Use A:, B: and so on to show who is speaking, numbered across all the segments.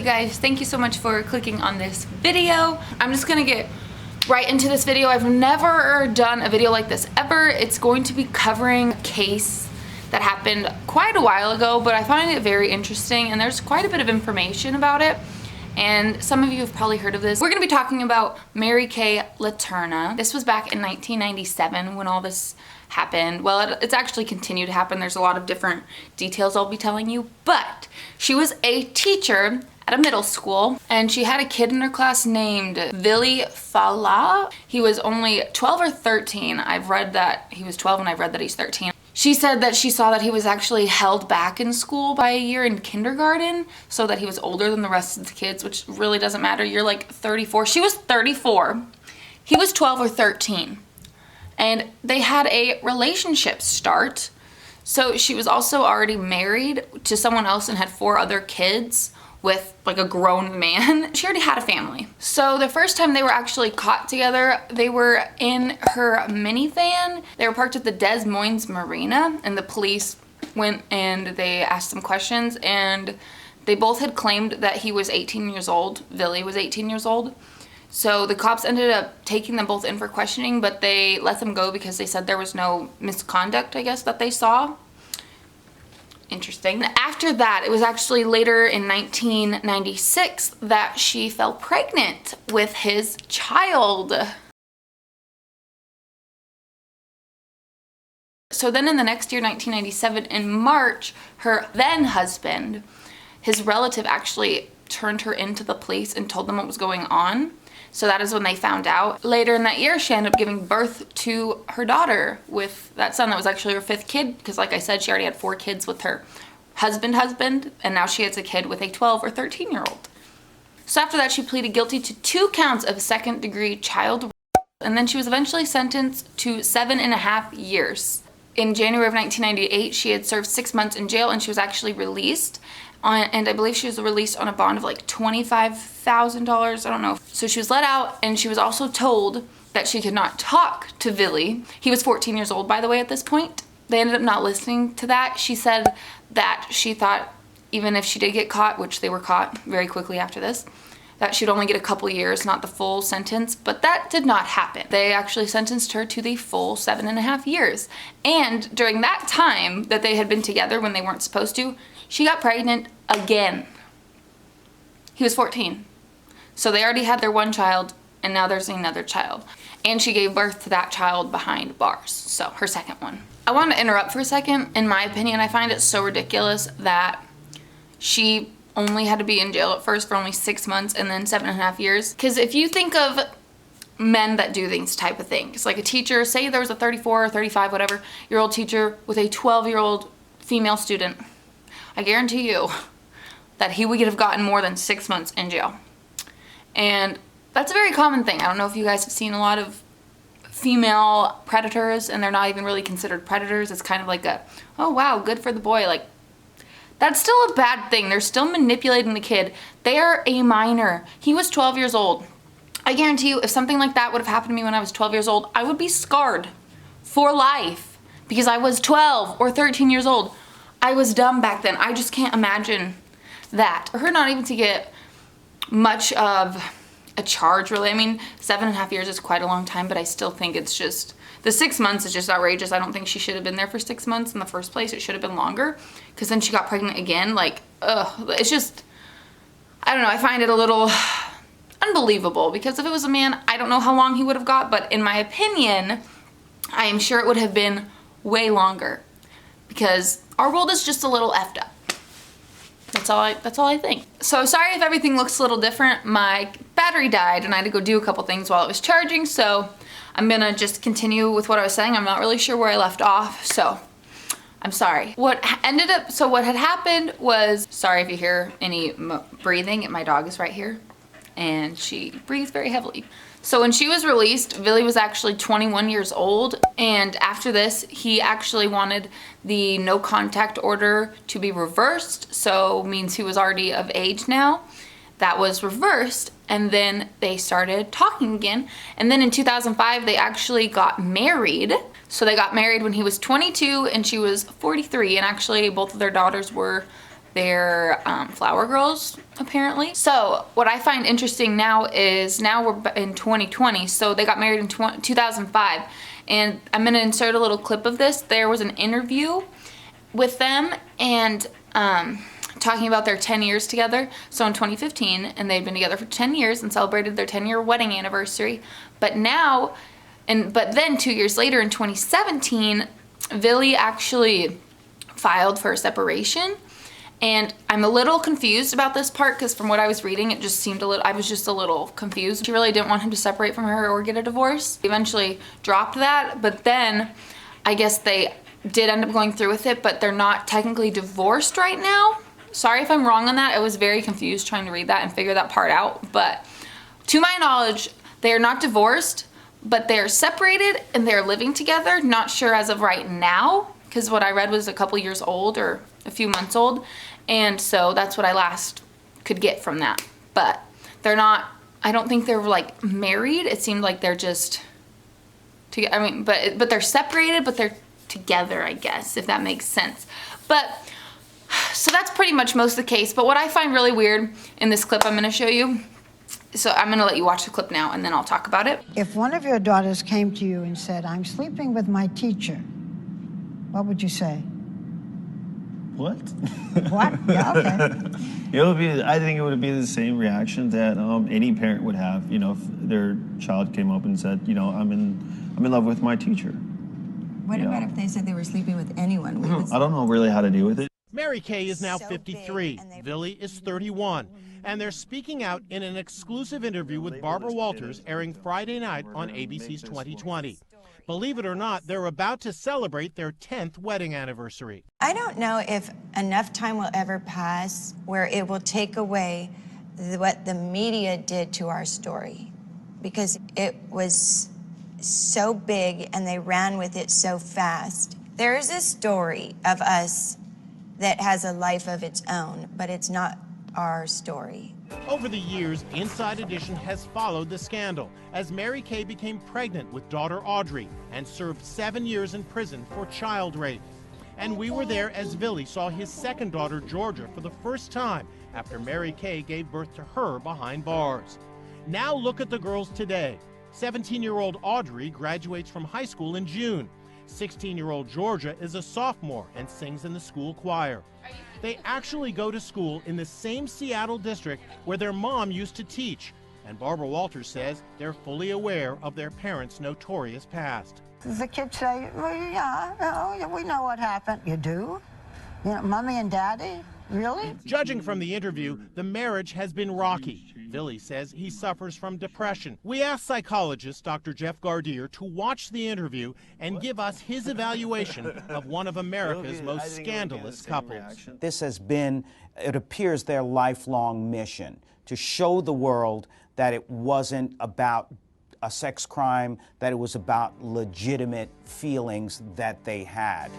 A: you guys, thank you so much for clicking on this video. I'm just gonna get right into this video. I've never done a video like this ever. It's going to be covering a case that happened quite a while ago, but I find it very interesting and there's quite a bit of information about it. And some of you have probably heard of this. We're gonna be talking about Mary Kay Letourneau. This was back in 1997 when all this happened. Well, it's actually continued to happen. There's a lot of different details I'll be telling you, but she was a teacher at a middle school and she had a kid in her class named Willy Fallah. He was only 12 or 13. I've read that he was 12 and I've read that he's 13. She said that she saw that he was actually held back in school by a year in kindergarten so that he was older than the rest of the kids, which really doesn't matter. You're like 34. She was 34. He was 12 or 13. And they had a relationship start. So she was also already married to someone else and had 4 other kids with like a grown man. She already had a family. So the first time they were actually caught together, they were in her minivan. They were parked at the Des Moines Marina and the police went and they asked some questions and they both had claimed that he was 18 years old. Willy was 18 years old. So the cops ended up taking them both in for questioning, but they let them go because they said there was no misconduct, I guess, that they saw. Interesting. After that, it was actually later in 1996 that she fell pregnant with his child. So then in the next year, 1997, in March, her then husband, his relative actually turned her into the police and told them what was going on. So that is when they found out. Later in that year, she ended up giving birth to her daughter with that son that was actually her 5th kid, because like I said, she already had 4 kids with her husband, and now she has a kid with a 12 or 13-year-old. So after that, she pleaded guilty to 2 counts of second-degree child rape, and then she was eventually sentenced to 7.5 years. In January of 1998, she had served 6 months in jail and she was actually released. And I believe she was released on a bond of like $25,000, I don't know. So she was let out and she was also told that she could not talk to Willy. He was 14 years old, by the way, at this point. They ended up not listening to that. She said that she thought even if she did get caught, which they were caught very quickly after this, that she'd only get a couple years, not the full sentence, but that did not happen. They actually sentenced her to the full 7.5 years. And during that time that they had been together when they weren't supposed to, she got pregnant again. He was 14. So they already had their one child and now there's another child. And she gave birth to that child behind bars. So her second one. I want to interrupt for a second. In my opinion, I find it so ridiculous that she only had to be in jail at first for only 6 months and then 7.5 years. Because if you think of men that do these type of things, like a teacher, say there was a 34 or 35, whatever, year old teacher with a 12-year-old female student, I guarantee you that he would have gotten more than 6 months in jail. And that's a very common thing. I don't know if you guys have seen a lot of female predators and they're not even really considered predators. It's kind of like a, oh wow, good for the boy. Like, that's still a bad thing. They're still manipulating the kid. They are a minor. He was 12 years old. I guarantee you if something like that would have happened to me when I was 12 years old, I would be scarred for life because I was 12 or 13 years old. I was dumb back then. I just can't imagine that. For her not even to get much of a charge, really. I mean, 7.5 years is quite a long time, but I still think it's just, the 6 months is just outrageous. I don't think she should have been there for 6 months in the first place. It should have been longer because then she got pregnant again. Like, ugh, it's just, I don't know. I find it a little unbelievable because if it was a man, I don't know how long he would have got, but in my opinion, I am sure it would have been way longer because our world is just a little effed up. That's all I think. So sorry if everything looks a little different. My battery died and I had to go do a couple things while it was charging, so I'm gonna just continue with what I was saying. I'm not really sure where I left off, so I'm sorry. What had happened was, sorry if you hear any breathing, my dog is right here and she breathes very heavily. So when she was released, Willy was actually 21 years old, and after this, he actually wanted the no contact order to be reversed, so means he was already of age now. That was reversed, and then they started talking again, and then in 2005, they actually got married. So they got married when he was 22 and she was 43, and actually both of their daughters were they're flower girls, apparently. So what I find interesting now is, now we're in 2020, so they got married in 2005. And I'm gonna insert a little clip of this. There was an interview with them, and talking about their 10 years together. So in 2015, and they'd been together for 10 years and celebrated their 10-year wedding anniversary. But now, but then 2 years later in 2017, Vili actually filed for a separation. And I'm a little confused about this part, because from what I was reading, it just seemed I was just a little confused. She really didn't want him to separate from her or get a divorce. Eventually dropped that, but then I guess they did end up going through with it, but they're not technically divorced right now. Sorry if I'm wrong on that. I was very confused trying to read that and figure that part out. But to my knowledge, they are not divorced, but they're separated and they're living together. Not sure as of right now, because what I read was a couple years old or a few months old. And so that's what I last could get from that. But they're not, I don't think they're like married. It seemed like they're just together. I mean, but they're separated, but they're together, I guess, if that makes sense. But so that's pretty much most of the case. But what I find really weird in this clip I'm going to show you, so I'm going to let you watch the clip now and then I'll talk about it.
B: If one of your daughters came to you and said, "I'm sleeping with my teacher," what would you say?
C: What?
B: What? Yeah, okay.
C: It would be. I think it would be the same reaction that any parent would have. You know, if their child came up and said, "You know, I'm in love with my teacher."
D: What about if they said they were sleeping with anyone?
C: I don't know really how to deal with it.
E: Mary Kay is now 53. Vili is 31. And they're speaking out in an exclusive interview with Barbara Walters, airing Friday night on ABC's 2020. Believe it or not, they're about to celebrate their 10th wedding anniversary.
D: I don't know if enough time will ever pass where it will take away what the media did to our story, because it was so big and they ran with it so fast. There is a story of us that has a life of its own, but it's not our story.
E: Over the years, Inside Edition has followed the scandal as Mary Kay became pregnant with daughter Audrey and served 7 years in prison for child rape. And we were there as Vili saw his second daughter, Georgia, for the first time after Mary Kay gave birth to her behind bars. Now look at the girls today. 17-year-old Audrey graduates from high school in June. 16-year-old Georgia is a sophomore and sings in the school choir. They actually go to school in the same Seattle district where their mom used to teach. And Barbara Walters says they're fully aware of their parents' notorious past.
B: The kids say, "Well, yeah, we know what happened." You do? You know, Mommy and Daddy? Really?
E: Judging from the interview, the marriage has been rocky. Vili says he suffers from depression. We asked psychologist Dr. Jeff Gardier to watch the interview and give us his evaluation of one of America's most scandalous couples.
F: This has been, it appears, their lifelong mission, to show the world that it wasn't about a sex crime, that it was about legitimate feelings that they had.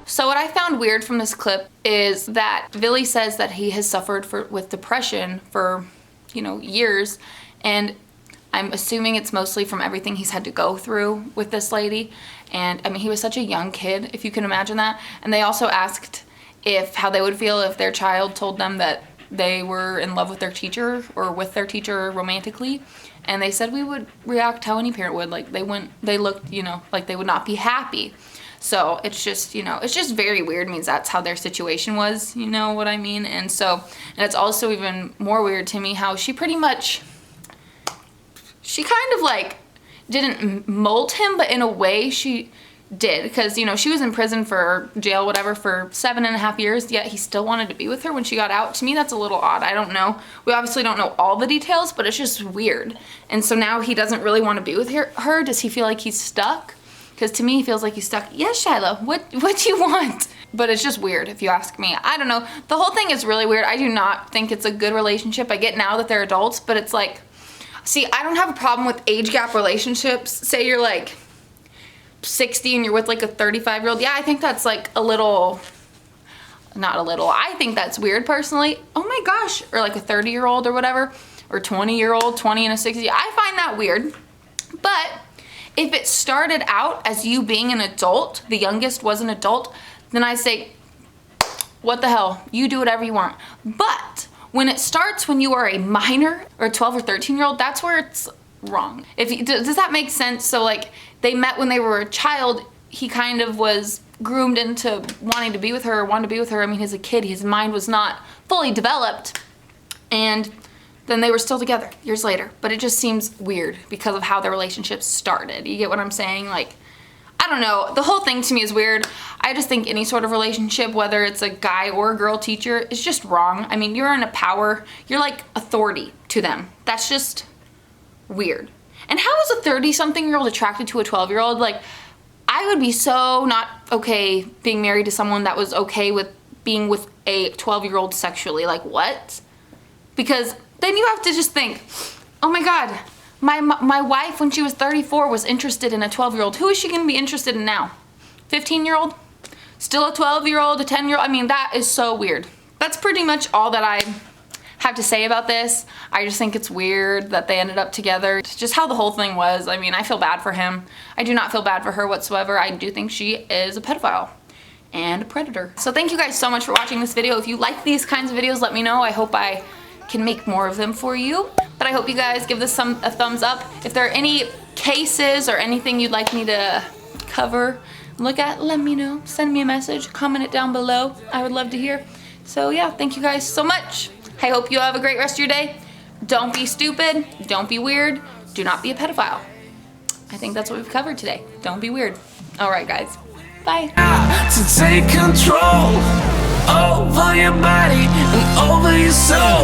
A: So what I found weird from this clip is that Vili says that he has suffered with depression for, years, and I'm assuming it's mostly from everything he's had to go through with this lady. And I mean, he was such a young kid, if you can imagine that. And they also asked how they would feel if their child told them that they were in love with their teacher or with their teacher romantically. And they said we would react how any parent would. Like they looked, like they would not be happy. So it's just, it's just very weird. It means that's how their situation was, you know what I mean? And it's also even more weird to me how she kind of like didn't mold him, but in a way she did. Because, she was in prison for jail, whatever, for 7.5 years, yet he still wanted to be with her when she got out. To me, that's a little odd. I don't know. We obviously don't know all the details, but it's just weird. And so now he doesn't really want to be with her. Does he feel like he's stuck? Because to me, he feels like he's stuck. Yes, Shiloh, what do you want? But it's just weird, if you ask me. I don't know. The whole thing is really weird. I do not think it's a good relationship. I get now that they're adults, but it's like, see, I don't have a problem with age gap relationships. Say you're like 60 and you're with like a 35-year-old. Yeah, I think that's like I think that's weird personally. Oh my gosh. Or like a 30-year-old or whatever. Or 20-year-old, 20 and a 60. I find that weird. But if it started out as you being an adult, the youngest was an adult, then I say, what the hell? You do whatever you want. But when it starts when you are a minor or a 12 or 13-year-old, that's where it's wrong. Does that make sense? So like they met when they were a child, he kind of was groomed into wanting to be with her, wanted to be with her. I mean, he's a kid, his mind was not fully developed, and then they were still together years later. But it just seems weird because of how the relationship started. You get what I'm saying? Like, I don't know, the whole thing to me is weird. I just think any sort of relationship, whether it's a guy or a girl teacher, is just wrong. I mean, you're in a power, you're like authority to them. That's just weird. And how is a 30-something-year-old attracted to a 12-year-old? Like, I would be so not okay being married to someone that was okay with being with a 12-year-old sexually. Like, what? Because then you have to just think, oh my God, my wife when she was 34 was interested in a 12-year-old. Who is she gonna be interested in now? 15-year-old? Still a 12-year-old, a 10-year-old? I mean, that is so weird. That's pretty much all that I have to say about this. I just think it's weird that they ended up together. It's just how the whole thing was. I mean, I feel bad for him. I do not feel bad for her whatsoever. I do think she is a pedophile and a predator. So thank you guys so much for watching this video. If you like these kinds of videos, let me know. I hope I can make more of them for you. But I hope you guys give this a thumbs up. If there are any cases or anything you'd like me to cover, look at, let me know. Send me a message, comment it down below. I would love to hear. So yeah, thank you guys so much. I hope you have a great rest of your day. Don't be stupid, don't be weird, do not be a pedophile. I think that's what we've covered today. Don't be weird. All right, guys. Bye.
G: To take control over your body and over your soul.